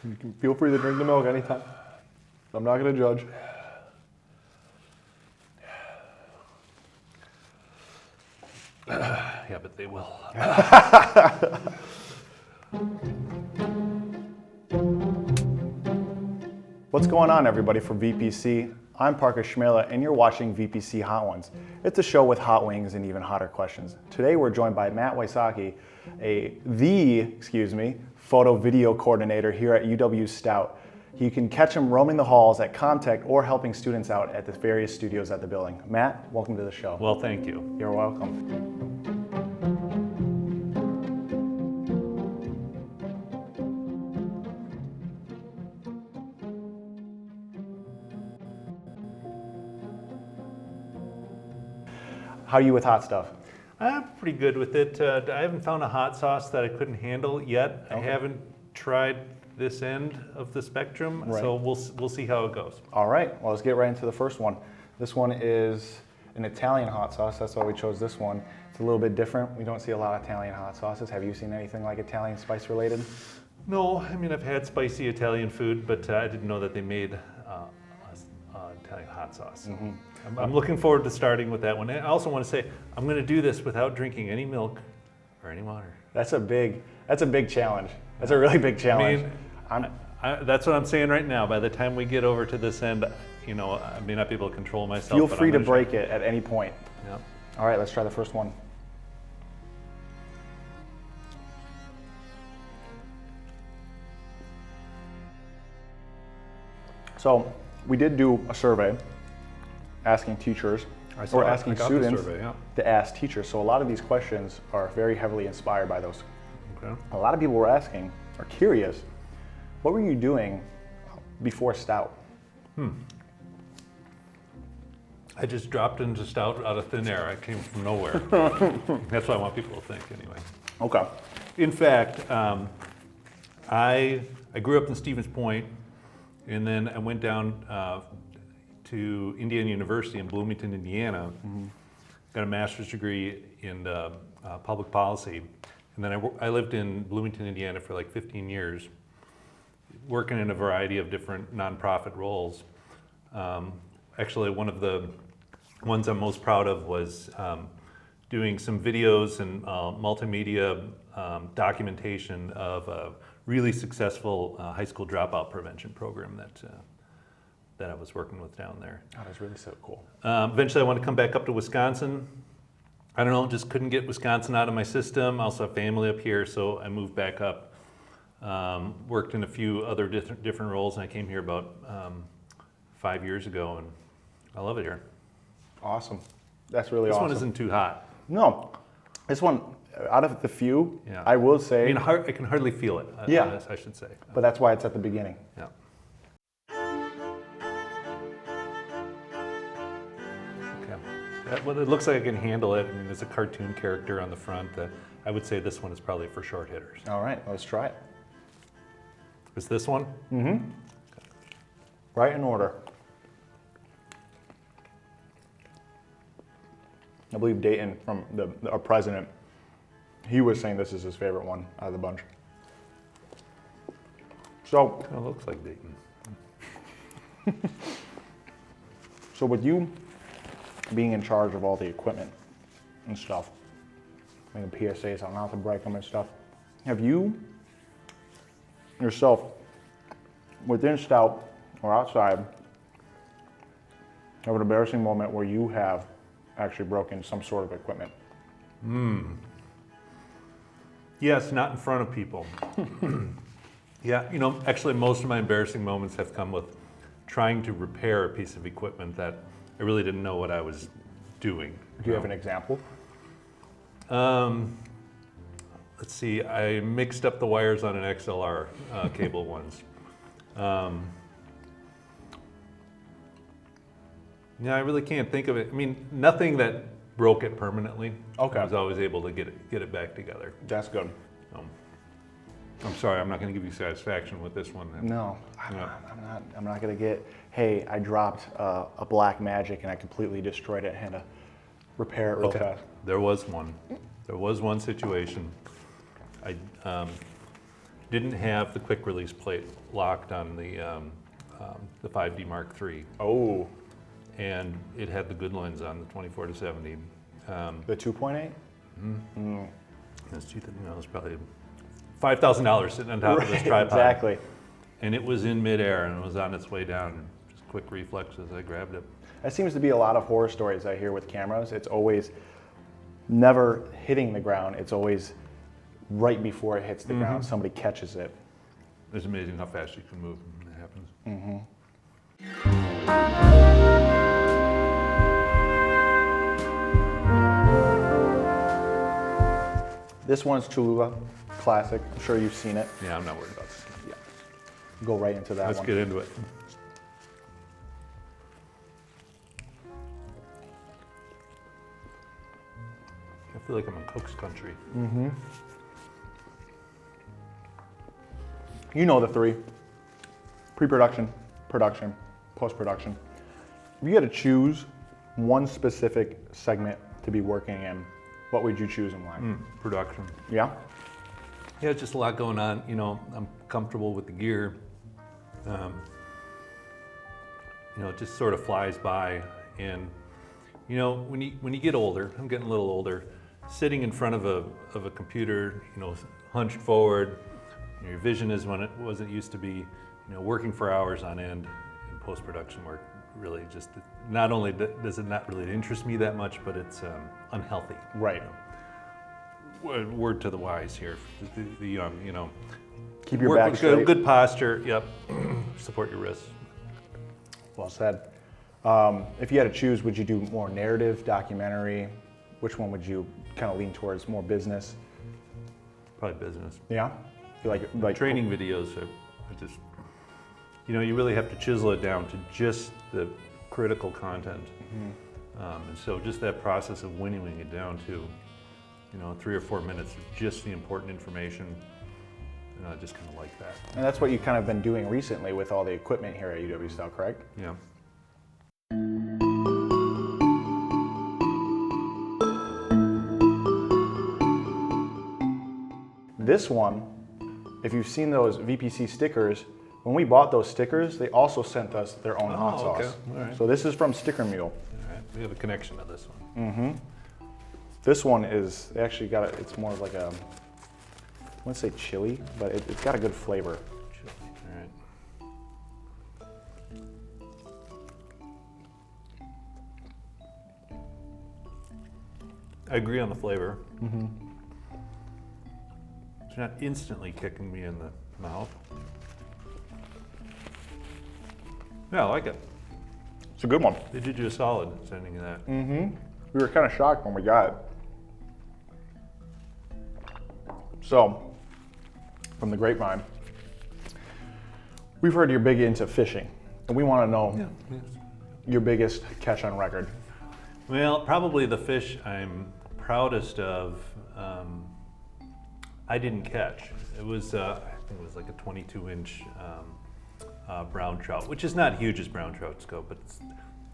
You can feel free to drink the milk anytime. I'm not going to judge. Yeah, but they will. What's going on, everybody, from VPC? I'm Parker Schmela, and you're watching VPC Hot Ones. It's a show with hot wings and even hotter questions. Today, we're joined by Matt Wysocki, the photo video coordinator here at UW-Stout. You can catch him roaming the halls at Comtech or helping students out at the various studios at the building. Matt, welcome to the show. Well, thank you. You're welcome. How are you with hot stuff? I'm pretty good with it. I haven't found a hot sauce that I couldn't handle yet. Okay. I haven't tried this end of the spectrum, Right. so we'll see how it goes. All right, well, let's get right into the first one. This one is an Italian hot sauce. That's why we chose this one. It's a little bit different. We don't see a lot of Italian hot sauces. Have you seen anything like Italian spice related? No, I mean, I've had spicy Italian food, but I didn't know that they made Italian hot sauce. Mm-hmm. I'm looking forward to starting with that one. I also want to say, I'm going to do this without drinking any milk or any water. That's a big challenge. That's a really big challenge. That's what I'm saying right now. By the time we get over to this end, you know, I may not be able to control myself. Feel free to break it at any point. Yeah. All right, let's try the first one. So we did do a survey asking teachers or asking students to ask teachers. So a lot of these questions are very heavily inspired by those. Okay. A lot of people were asking, are curious, what were you doing before Stout? I just dropped into Stout out of thin air. I came from nowhere. That's what I want people to think, anyway. Okay. In fact, I grew up in Stevens Point, and then I went down to Indiana University in Bloomington, Indiana. Got a master's degree in public policy, and then I lived in Bloomington, Indiana for like 15 years, working in a variety of different nonprofit roles. Actually, one of the ones I'm most proud of was doing some videos and multimedia documentation of a really successful high school dropout prevention program that I was working with down there. Oh, that's really so cool. Eventually, I wanted to come back up to Wisconsin. I don't know, just couldn't get Wisconsin out of my system. I also have family up here, so I moved back up. Worked in a few other different roles, and I came here about 5 years ago, and I love it here. Awesome. That's really awesome. This one isn't too hot. No. This one, out of the few, Yeah. I will say. I mean, I can hardly feel it, Yeah. I should say. But that's why it's at the beginning. Yeah. Okay. Well, it looks like I can handle it. I mean, there's a cartoon character on the front. I would say this one is probably for short hitters. All right, let's try it. Is this one? Mm-hmm. Right in order. I believe Dayton, from our president, he was saying this is his favorite one out of the bunch. So, Kind of looks like Dayton. so with you being in charge of all the equipment and stuff, making PSAs on not to break them and stuff, have you yourself, within Stout or outside, have an embarrassing moment where you have actually broken some sort of equipment? Yes, not in front of people. Yeah, you know, actually most of my embarrassing moments have come with trying to repair a piece of equipment that I really didn't know what I was doing. Do you have an example? Let's see, I mixed up the wires on an XLR cable once. Yeah, I really can't think of it. I mean, nothing that broke it permanently. Okay. I was always able to get it back together. That's good. I'm sorry, I'm not going to give you satisfaction with this one. No, Yeah. I'm not gonna get, hey, I dropped a black magic and I completely destroyed it and had to repair it real fast. There was one. There was one situation. didn't have the quick release plate locked on the 5D Mark III. Oh. And it had the good lens on the 24 to 70. The 2.8? It's cheap, it's probably $5,000 sitting on top of this tripod. Exactly. And it was in midair and it was on its way down. Just quick reflexes, I grabbed it. That seems to be a lot of horror stories I hear with cameras. It's always never hitting the ground. It's always right before it hits the ground, somebody catches it. It's amazing how fast you can move when it happens. This one's Cholula, classic. I'm sure you've seen it. Yeah, I'm not worried about this. Yeah. Go right into that Let's one. get into it. I feel like I'm in Cook's country. You know the three: pre-production, production, post-production. If you had to choose one specific segment to be working in, what would you choose and why? Production. Yeah? Yeah, it's just a lot going on. I'm comfortable with the gear. It just sort of flies by. And, when you get older, I'm getting a little older, sitting in front of a computer, hunched forward, your vision is when it wasn't used to be, working for hours on end in post-production work really just, not only does it not really interest me that much, but it's unhealthy. Right. Word to the wise here, the young, Keep your work back with straight. good posture, yep, support your wrists. Well said. If you had to choose, would you do more narrative, documentary? Which one would you kind of lean towards? More business? Probably business. Yeah? You like Training videos are just, you really have to chisel it down to just the critical content. And so just that process of winnowing it down to, 3 or 4 minutes of just the important information, I just kind of like that. And that's what you've kind of been doing recently with all the equipment here at UW-Stout, correct? Yeah. This one, if you've seen those VPC stickers, when we bought those stickers, they also sent us their own hot sauce. Okay. All right. So this is from Sticker Mule. All right. We have a connection to this one. This one is, they actually got it, it's more of like a, I wouldn't say chili, but it's got a good flavor. All right. I agree on the flavor. It's not instantly kicking me in the mouth. Yeah, I like it. It's a good one. They did you a solid sending you that. We were kind of shocked when we got it. So, from the grapevine, we've heard you're big into fishing, and we want to know your biggest catch on record. Well, probably the fish I'm proudest of, I didn't catch. It was, I think it was like a 22-inch brown trout, which is not huge as brown trouts go, but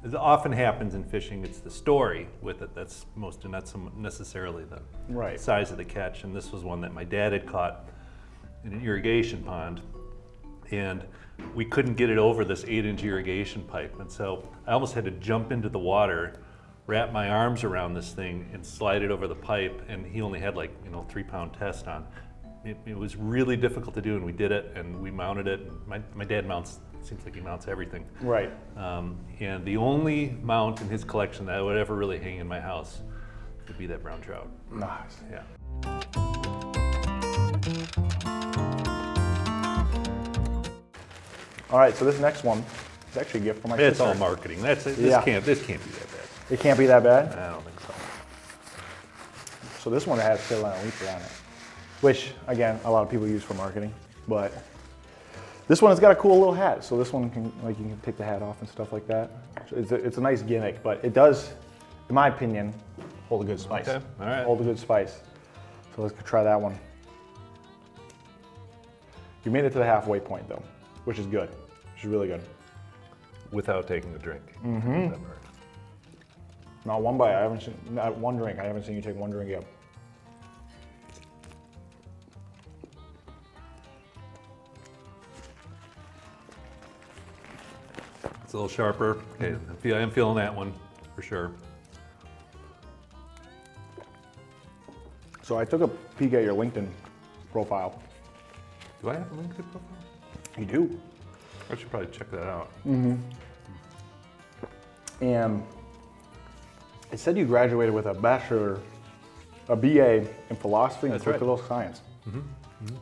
it often happens in fishing. It's the story with it that's most, and not so necessarily the size of the catch. And this was one that my dad had caught in an irrigation pond, and we couldn't get it over this 8-inch irrigation pipe. And so I almost had to jump into the water, wrap my arms around this thing and slide it over the pipe. And he only had like, 3-pound test on. It was really difficult to do, and we did it, and we mounted it. My dad mounts, seems like he mounts everything. Right. And the only mount in his collection that would ever really hang in my house would be that brown trout. Nice. Yeah. All right, so this next one is actually a gift for my It's sister. all marketing. This Yeah. can't be that bad. It can't be that bad? I don't think so. So this one has Carolina Reaper on it, which, again, a lot of people use for marketing, but this one has got a cool little hat. So this one can, you can take the hat off and stuff like that. So it's a nice gimmick, but it does, in my opinion, hold a good spice. Okay, all right. Hold a good spice. So let's try that one. You made it to the halfway point though, which is good, which is really good. Without taking a drink. Not one bite, not one drink. I haven't seen you take one drink yet. It's a little sharper. Okay, I'm feeling that one for sure. So I took a peek at your LinkedIn profile. Do I have a LinkedIn profile? You do. I should probably check that out. And it said you graduated with a BA in philosophy and That's right. political science,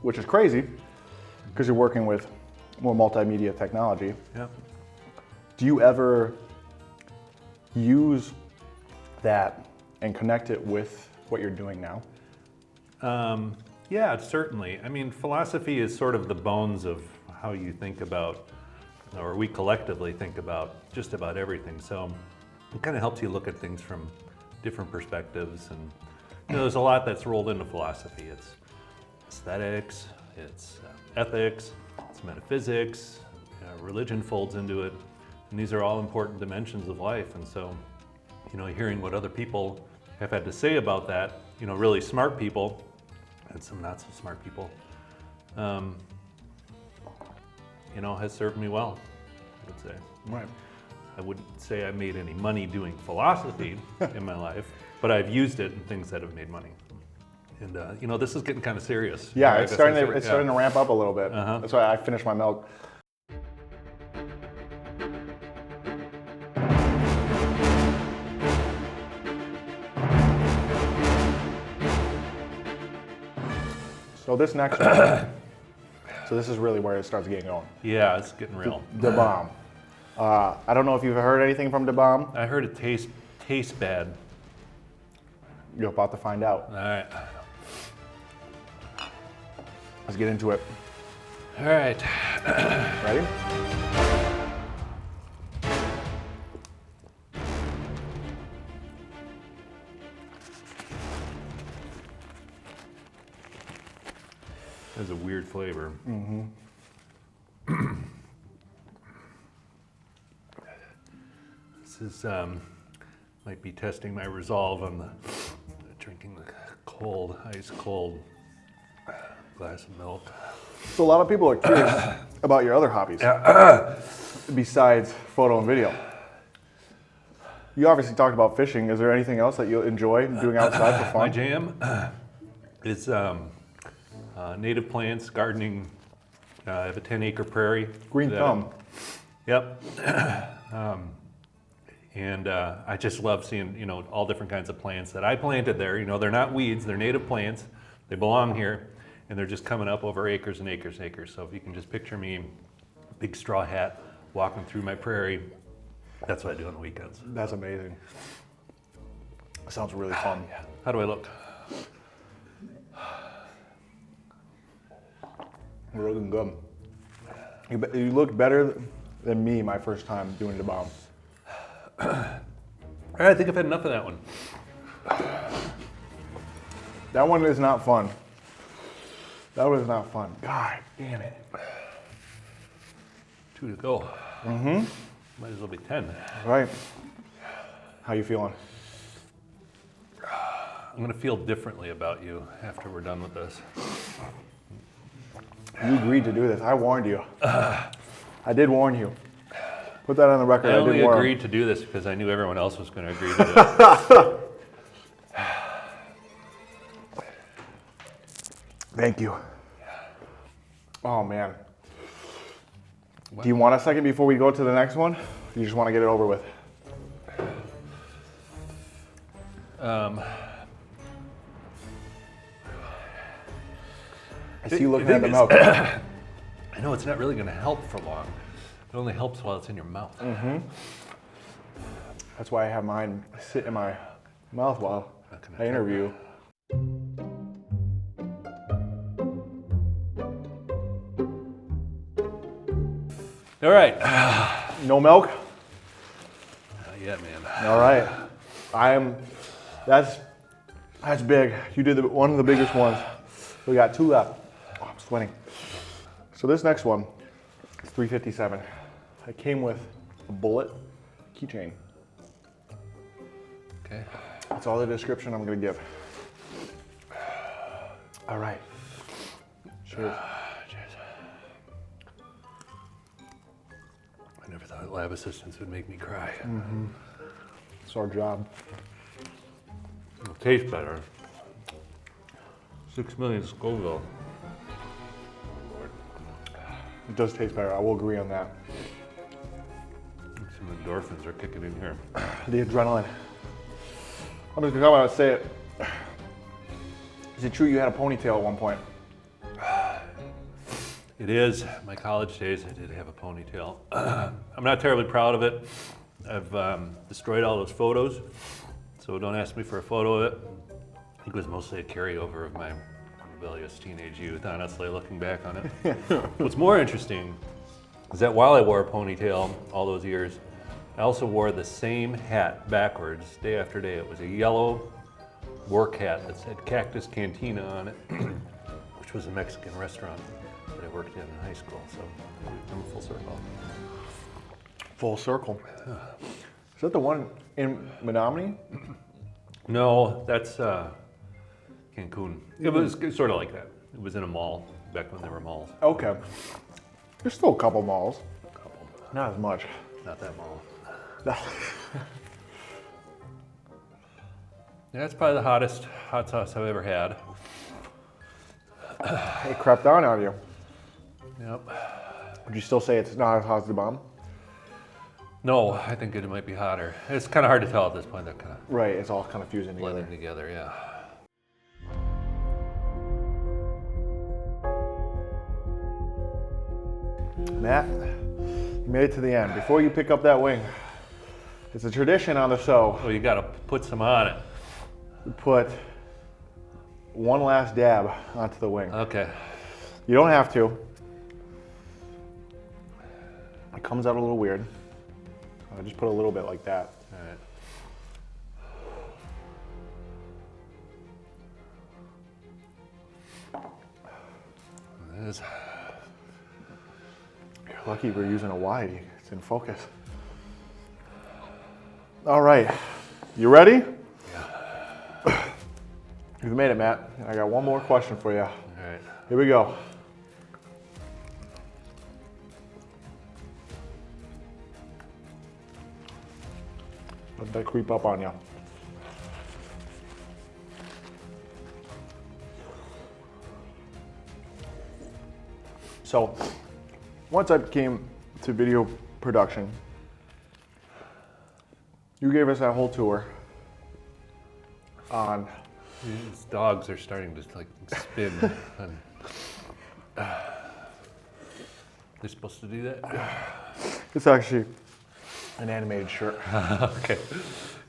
which is crazy because you're working with more multimedia technology. Yeah. Do you ever use that and connect it with what you're doing now? Yeah, certainly. I mean, philosophy is sort of the bones of how you think about, or we collectively think about just about everything. So it kind of helps you look at things from different perspectives. And there's a lot that's rolled into philosophy. It's aesthetics, it's ethics, it's metaphysics, religion folds into it. And these are all important dimensions of life. And so, hearing what other people have had to say about that, really smart people and some not so smart people, has served me well, I would say. Right. I wouldn't say I made any money doing philosophy in my life, but I've used it in things that have made money. And this is getting kind of serious. Yeah, I it's guess starting I to, say- it's starting to ramp up a little bit. Uh-huh. That's why I finished my milk. So this next one, so this is really where it starts getting going. Yeah, it's getting real. The bomb. I don't know if you've heard anything from the bomb. I heard it tastes bad. You're about to find out. All right. Let's get into it. All right. Ready? Has a weird flavor. This is might be testing my resolve on the drinking the cold, ice cold glass of milk. So a lot of people are curious about your other hobbies besides photo and video. You obviously talked about fishing. Is there anything else that you enjoy doing outside for My fun? jam is native plants, gardening. I have a 10-acre prairie. Green that- thumb. Yep. And I just love seeing, all different kinds of plants that I planted there. They're not weeds, they're native plants. They belong here, and they're just coming up over acres and acres and acres. So if you can just picture me, big straw hat, walking through my prairie, that's what I do on the weekends. That's amazing. Sounds really fun. Yeah. How do I look? You're looking good. You look better than me my first time doing the bomb. All right, I think I've had enough of that one. That one is not fun. That was not fun. God damn it. 2 to go. Might as well be 10. Right. How you feeling? I'm gonna feel differently about you after we're done with this. You agreed to do this. I warned you. I did warn you. Put that on the record. I only did warn. agreed to do this because I knew everyone else was gonna agree to it. Thank you. Oh man. Do you want a second before we go to the next one? You just want to get it over with? I see you looking at the milk. I know it's not really gonna help for long. It only helps while it's in your mouth. That's why I have mine sit in my mouth while I interview. All right. No milk? Yeah, man. All right. That's big. You did one of the biggest ones. We got 2 left. Oh, I'm sweating. So this next one is $3.57. It came with a bullet keychain. Okay. That's all the description I'm gonna give. All right. Cheers. Cheers. I never thought lab assistants would make me cry. It's our job. It'll taste better. 6 million Scoville. It does taste better. I will agree on that. Some endorphins are kicking in here. The adrenaline. I'm just gonna say it. Is it true you had a ponytail at one point? It is. My college days, I did have a ponytail. I'm not terribly proud of it. I've destroyed all those photos, so don't ask me for a photo of it. I think it was mostly a carryover of my rebellious teenage youth, honestly, looking back on it. What's more interesting is that while I wore a ponytail all those years, I also wore the same hat backwards day after day. It was a yellow work hat that said Cactus Cantina on it, which was a Mexican restaurant that I worked in high school, so I'm full circle. Full circle. Is that the one in Menominee? No, that's Cancun. It was sort of like that. It was in a mall, back when there were malls. Okay. There's still a couple malls. Couple. Not as much. Not that mall. No. Yeah, that's probably the hottest hot sauce I've ever had. It crept on you. Yep. Would you still say it's not as hot as the bomb? No, I think it might be hotter. It's kind of hard to tell at this point. They're kind of Right, it's all kind of fusing blending together. together, yeah. Matt, you made it to the end. Before you pick up that wing, it's a tradition on the show. Oh, you got to put some on it. We put one last dab onto the wing. Okay. You don't have to. It comes out a little weird. I just put a little bit like that. All right. It is. You're lucky we're using a wide. It's in focus. All right, you ready? Yeah. You've made it, Matt. I got one more question for you. All right. Here we go. Let that creep up on you. So, once I came to video production, you gave us that whole tour on. These dogs are starting to like spin. And, they're supposed to do that? It's actually an animated shirt. Okay.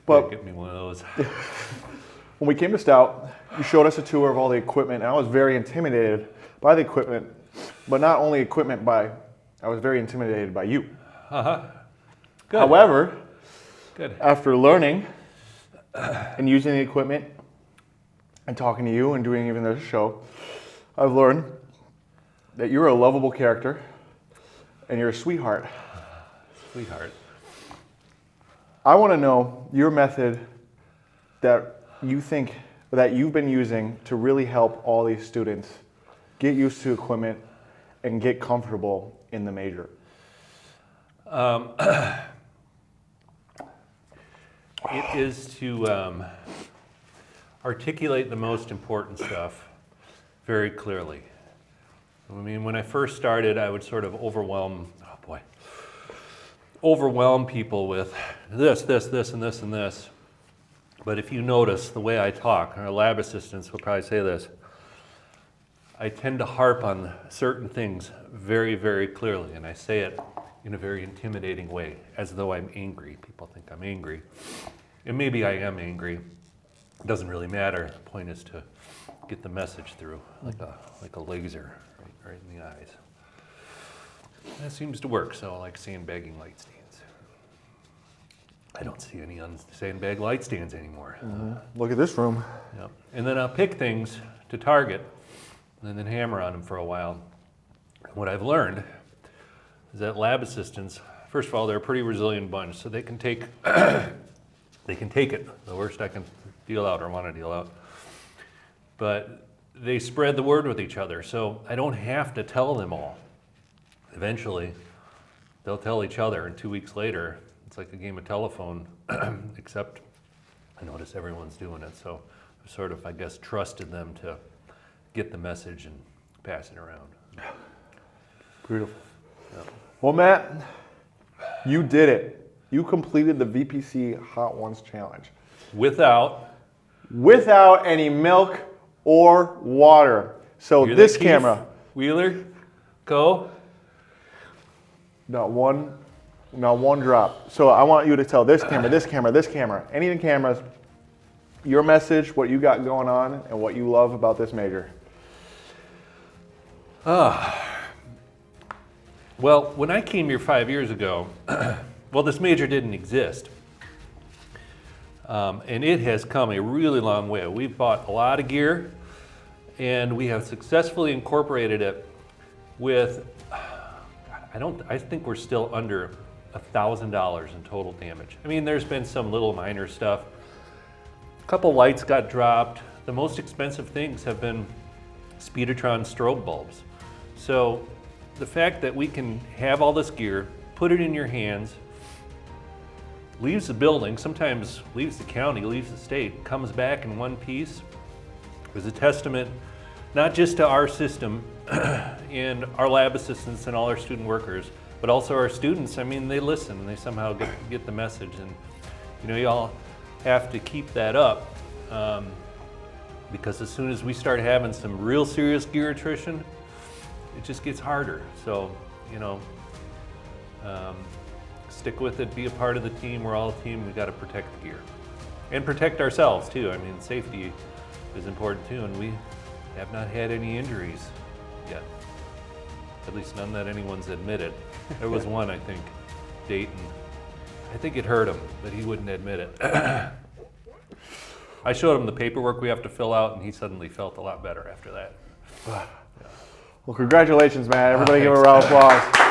But get me one of those. when we came to Stout, you showed us a tour of all the equipment, and I was very intimidated by the equipment, but not only equipment I was very intimidated by you. Good. However, Good. after learning and using the equipment and talking to you and doing even this show, I've learned that you're a lovable character and you're a sweetheart. Sweetheart. I want to know your method that you think that you've been using to really help all these students get used to equipment and get comfortable in the major. It is to articulate the most important stuff very clearly. I mean, when I first started, I would sort of overwhelm people with this, and this, and this. But if you notice the way I talk, our lab assistants will probably say this, I tend to harp on certain things very, very clearly, and I say it in a very intimidating way, as though I'm angry. People think I'm angry. And maybe I am angry. It doesn't really matter. The point is to get the message through, like a laser, right in the eyes. That seems to work, so I like sandbagging light stands. I don't see any sandbag light stands anymore. Look at this room. Yep. And then I'll pick things to target and then hammer on them for a while. What I've learned is that lab assistants, first of all, they're a pretty resilient bunch, so they can take it, the worst I can deal out or want to deal out. But they spread the word with each other, so I don't have to tell them all. Eventually, they'll tell each other, and 2 weeks later, it's like a game of telephone, except I notice everyone's doing it. So I sort of, I guess, trusted them to get the message and pass it around. Beautiful. Yeah. Well, Matt, you did it. You completed the VPC Hot Ones challenge Without any milk or water. So Hear this that, Keith? camera, Wheeler, go. not one drop. So I want you to tell this camera, this camera, this camera, any of the cameras, your message, what you got going on, and what you love about this major. Well, when I came here 5 years ago, well, this major didn't exist. And it has come a really long way. We've bought a lot of gear, and we have successfully incorporated it with, I think we're still under $1,000 in total damage. I mean, there's been some little minor stuff. A couple lights got dropped. The most expensive things have been Speedotron strobe bulbs. So the fact that we can have all this gear, put it in your hands, leaves the building, sometimes leaves the county, leaves the state, comes back in one piece, is a testament not just to our system and our lab assistants and all our student workers, but also our students. I mean, they listen and they somehow get the message. And you know, y'all have to keep that up because as soon as we start having some real serious gear attrition, it just gets harder. So, you know, stick with it, be a part of the team. We're all a team. We got to protect the gear and protect ourselves too. I mean, safety is important too, and we have not had any injuries yet. At least none that anyone's admitted. There was one, I think, Dayton. I think it hurt him, but he wouldn't admit it. I showed him the paperwork we have to fill out, and he suddenly felt a lot better after that. Well, congratulations, man. Everybody give a round of applause.